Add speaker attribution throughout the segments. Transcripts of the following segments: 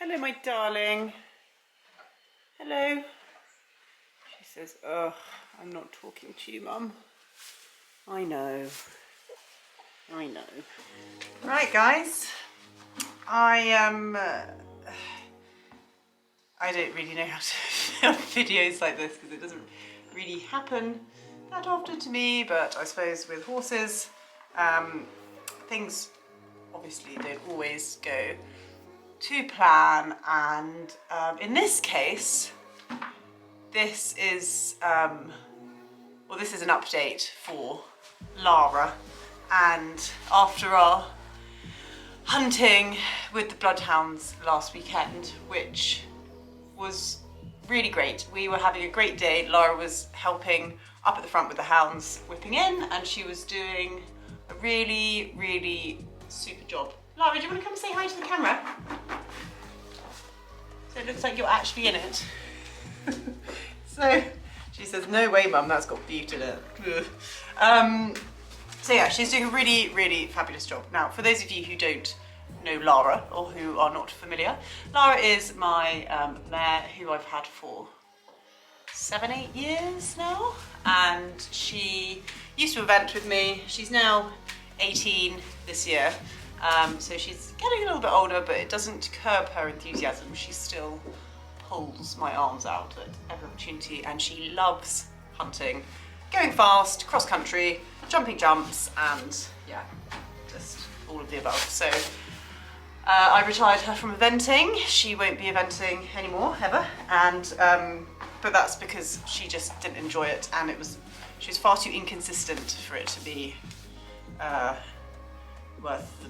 Speaker 1: Hello, my darling. Hello. She says, "Ugh, I'm not talking to you, Mum." I know. I know. Right, guys. I don't really know how to film videos like this because it doesn't really happen that often to me, but I suppose with horses, things obviously don't always go to plan, and in this case, this is this is an update for Lara. And after our hunting with the bloodhounds last weekend, which was really great, we were having a great day. Lara was helping up at the front with the hounds whipping in, and she was doing a really super job. Lara, do you want to come say hi to the camera? So it looks like you're actually in it. So she says, "No way, Mum, that's got beef in it." So yeah, she's doing a really fabulous job. Now, for those of you who don't know Lara, or who are not familiar, Lara is my mare who I've had for 7-8 years now, and she used to event with me. She's now 18 this year, so she's getting a little bit older, but it doesn't curb her enthusiasm. She still pulls my arms out at every opportunity, and she loves hunting, going fast, cross country, jumping jumps, and yeah, just all of the above. So I retired her from eventing. She won't be eventing anymore, ever, and but that's because she just didn't enjoy it, and she was far too inconsistent for it to be worth the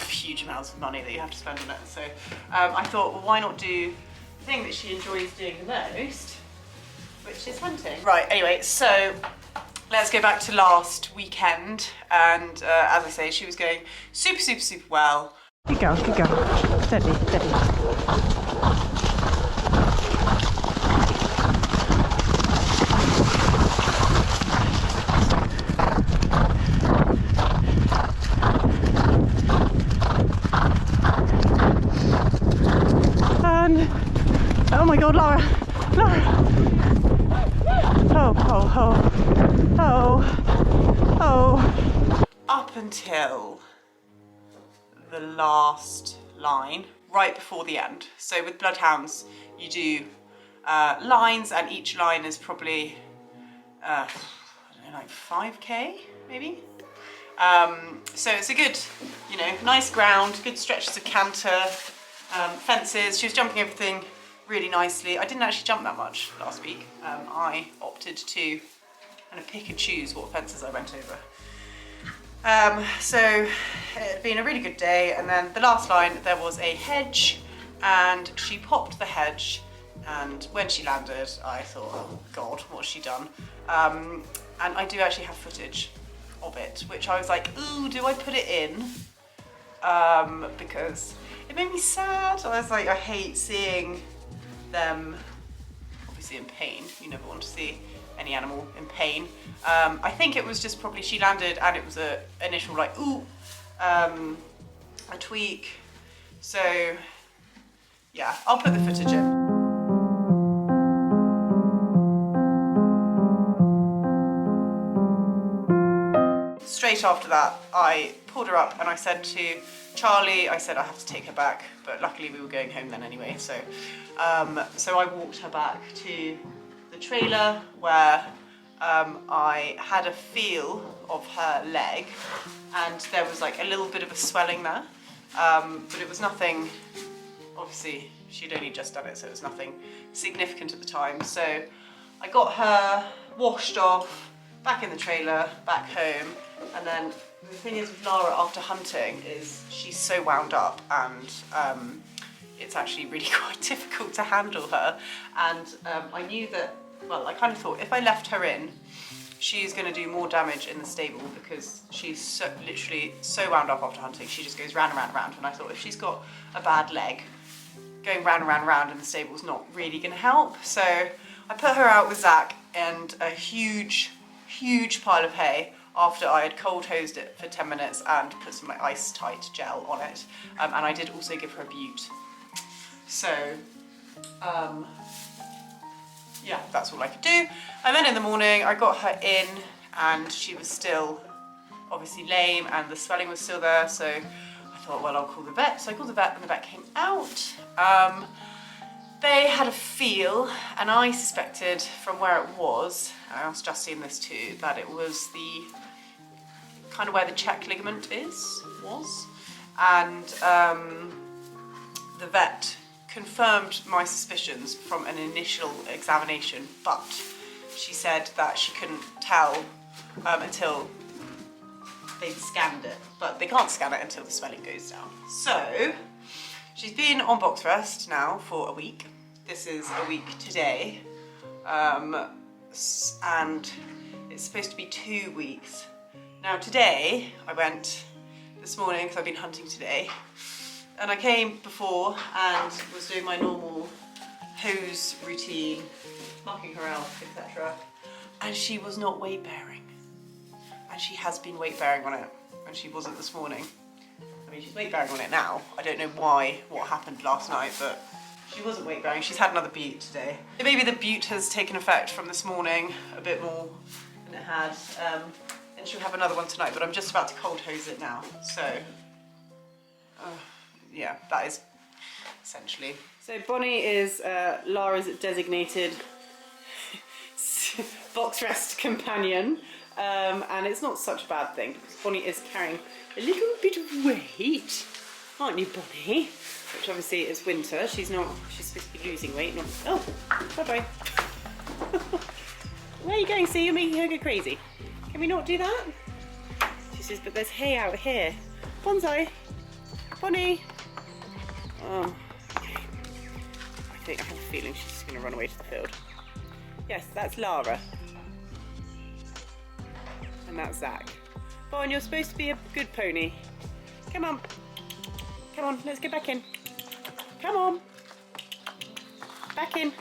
Speaker 1: huge amounts of money that you have to spend on it. So I thought, well, why not do the thing that she enjoys doing the most, which is hunting. Right, anyway, so let's go back to last weekend, and as I say, she was going super well. Good girl, steady. And, oh my God, Lara. Oh. Up until the last line, right before the end. So with bloodhounds, you do lines, and each line is probably, I don't know, like 5k, maybe? So it's a good, nice ground, good stretches of canter, fences. She was jumping everything really nicely. I didn't actually jump that much last week. I opted to kind of pick and choose what fences I went over. So it had been a really good day, and then the last line there was a hedge, and she popped the hedge, and when she landed I thought, oh God, what's she done? And I do actually have footage of it, which I was like, ooh, do I put it in? Because it made me sad. I was like, I hate seeing them obviously in pain. You never want to see any animal in pain. I think it was just probably she landed and it was a initial like, ooh, a tweak. So yeah, I'll put the footage in. Straight after that, I pulled her up and I said to Charlie, I said I have to take her back, but luckily we were going home then anyway. So I walked her back to the trailer where I had a feel of her leg, and there was like a little bit of a swelling there, but it was nothing, obviously she'd only just done it, so it was nothing significant at the time. So I got her washed off, back in the trailer, back home, and then the thing is with Lara after hunting is she's so wound up, and it's actually really quite difficult to handle her, and I knew that, well, I kind of thought if I left her in, she's going to do more damage in the stable because she's literally so wound up after hunting. She just goes round and round and round, and I thought if she's got a bad leg, going round and round and round in the stable is not really going to help. So I put her out with Zach and a huge pile of hay after I had cold hosed it for 10 minutes and put some ice tight gel on it, and I did also give her a bute. So, yeah, that's all I could do. And then in the morning I got her in and she was still obviously lame and the swelling was still there, so I thought, well, I'll call the vet. So I called the vet and the vet came out. They had a feel, and I suspected from where it was, and I asked Justine this too, that it was the kind of where the check ligament was. And the vet confirmed my suspicions from an initial examination, but she said that she couldn't tell until they scanned it, but they can't scan it until the swelling goes down. So she's been on box rest now for a week. This is a week today, and it's supposed to be 2 weeks. Now today, I went this morning because I've been hunting today, and I came before and was doing my normal hose routine, marking her out, etc. And she was not weight bearing. And she has been weight bearing on it, and she wasn't this morning. I mean, she's weight bearing on it now. I don't know what happened last night, but she wasn't weight bearing. She's had another bute today. So maybe the bute has taken effect from this morning a bit more than it had, and she'll have another one tonight, but I'm just about to cold hose it now. So, yeah, that is essentially. So Bonnie is Lara's designated box rest companion. And it's not such a bad thing because Bonnie is carrying a little bit of weight, aren't you, Bonnie? Which obviously is winter. She's supposed to be losing weight, not. Oh, bye-bye. Where are you going? See, you're making her go crazy. Can we not do that? She says, but there's hay out here. Bonsai. Bonnie. Oh, okay. I have a feeling she's just going to run away to the field. Yes, that's Lara. And that's Zach. Bon, you're supposed to be a good pony. Come on. Come on, let's get back in. Come on. Back in.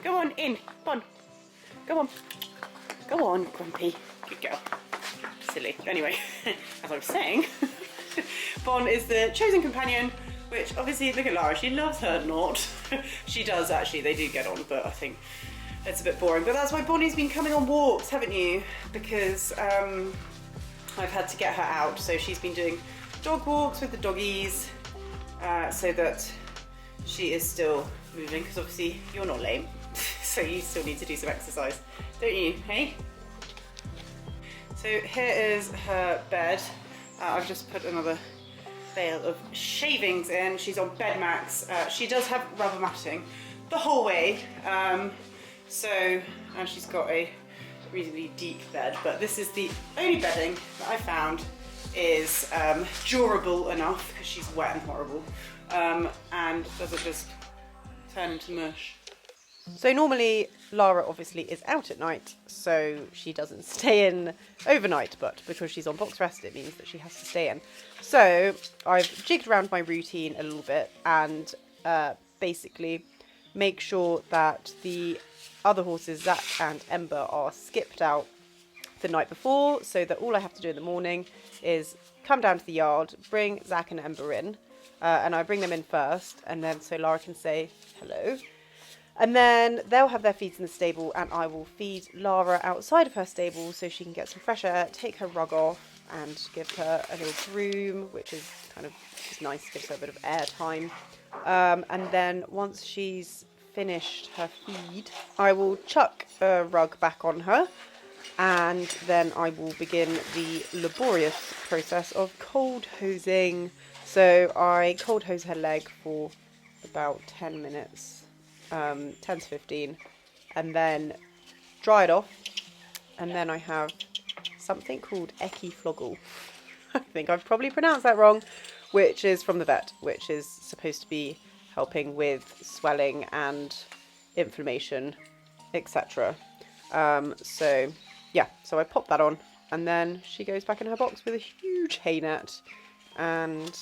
Speaker 1: Go on, in. Bon. Go on. Go on, Grumpy. Good girl. Silly. Anyway, as I was saying, Bon is the chosen companion, which obviously, look at Lara, she loves her not. She does actually, they do get on, but I think it's a bit boring. But that's why Bonnie's been coming on walks, haven't you? Because I've had to get her out. So she's been doing dog walks with the doggies so that she is still moving, because obviously you're not lame. So you still need to do some exercise, don't you, hey? So here is her bed. I've just put another bale of shavings in. She's on bed mats. She does have rubber matting the whole way. And she's got a reasonably deep bed, but this is the only bedding that I found is durable enough, because she's wet and horrible, and doesn't just turn into mush. So normally Lara obviously is out at night, so she doesn't stay in overnight, but because she's on box rest it means that she has to stay in. So I've jigged around my routine a little bit and basically make sure that the other horses, Zach and Ember, are skipped out the night before, so that all I have to do in the morning is come down to the yard, bring Zach and Ember in, and I bring them in first, and then so Lara can say hello. And then they'll have their feeds in the stable, and I will feed Lara outside of her stable so she can get some fresh air, take her rug off, and give her a little groom, which is kind of just nice, gives her a bit of air time. And then once she's finished her feed, I will chuck a rug back on her, and then I will begin the laborious process of cold hosing. So I cold hose her leg for about 10 minutes. 10 to 15, and then dry it off, and then I have something called Eciflogel. I think I've probably pronounced that wrong, which is from the vet, which is supposed to be helping with swelling and inflammation, etc. So yeah, so I pop that on, and then she goes back in her box with a huge hay net, and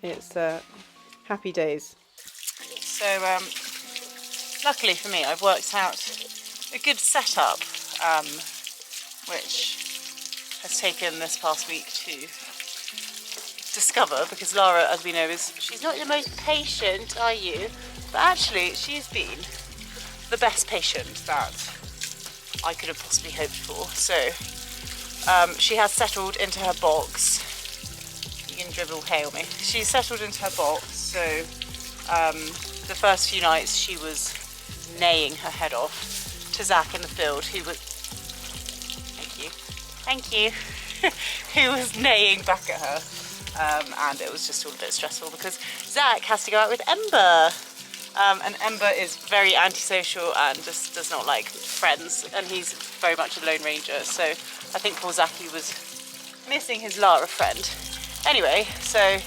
Speaker 1: it's happy days. So luckily for me, I've worked out a good setup, which has taken this past week to discover, because Lara, as we know, she's not the most patient, are you? But actually, she's been the best patient that I could have possibly hoped for. So she has settled into her box. You can dribble hay on me. She's settled into her box. So the first few nights she was neighing her head off to Zach in the field, who was, thank you, who was neighing back at her. And it was just all a bit stressful because Zach has to go out with Ember. And Ember is very antisocial and just does not like friends, and he's very much a lone ranger, so I think poor Zachy was missing his Lara friend. Anyway, so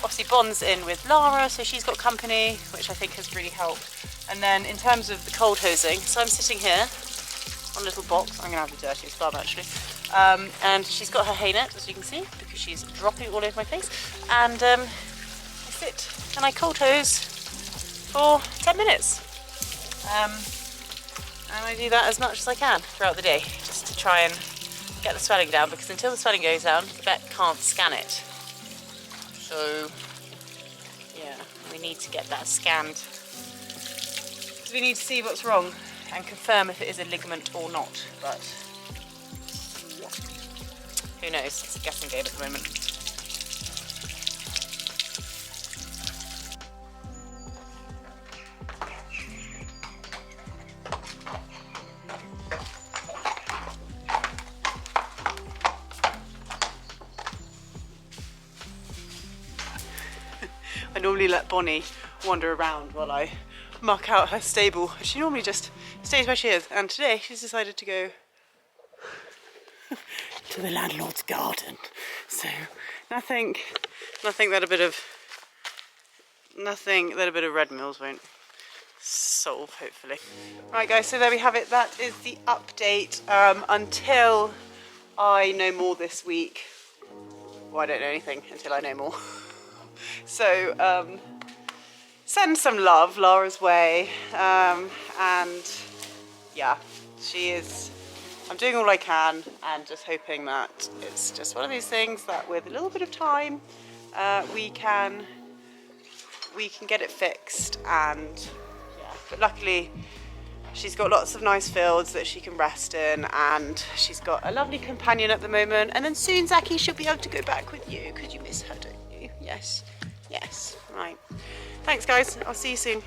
Speaker 1: obviously Bond's in with Lara, so she's got company, which I think has really helped. And then in terms of the cold hosing, so I'm sitting here on a little box. I'm going to have the dirtiest bum actually. And she's got her hay net, as you can see, because she's dropping all over my face. And I sit and I cold hose for 10 minutes. And I do that as much as I can throughout the day, just to try and get the swelling down, because until the swelling goes down, the vet can't scan it. So, yeah, we need to get that scanned. So we need to see what's wrong and confirm if it is a ligament or not, but who knows, it's a guessing game at the moment. I normally let Bonnie wander around while I muck out her stable. She normally just stays where she is, and today she's decided to go to the landlord's garden. So nothing that a bit of red meals won't solve, hopefully. Right guys, so there we have it. That is the update until I know more this week. Well, I don't know anything until I know more. So send some love Lara's way, and yeah, I'm doing all I can, and just hoping that it's just one of these things that with a little bit of time we can get it fixed. And yeah, but luckily she's got lots of nice fields that she can rest in, and she's got a lovely companion at the moment, and then soon Zachy should be able to go back with you, because you miss her, don't you? Yes, right. Thanks guys, I'll see you soon.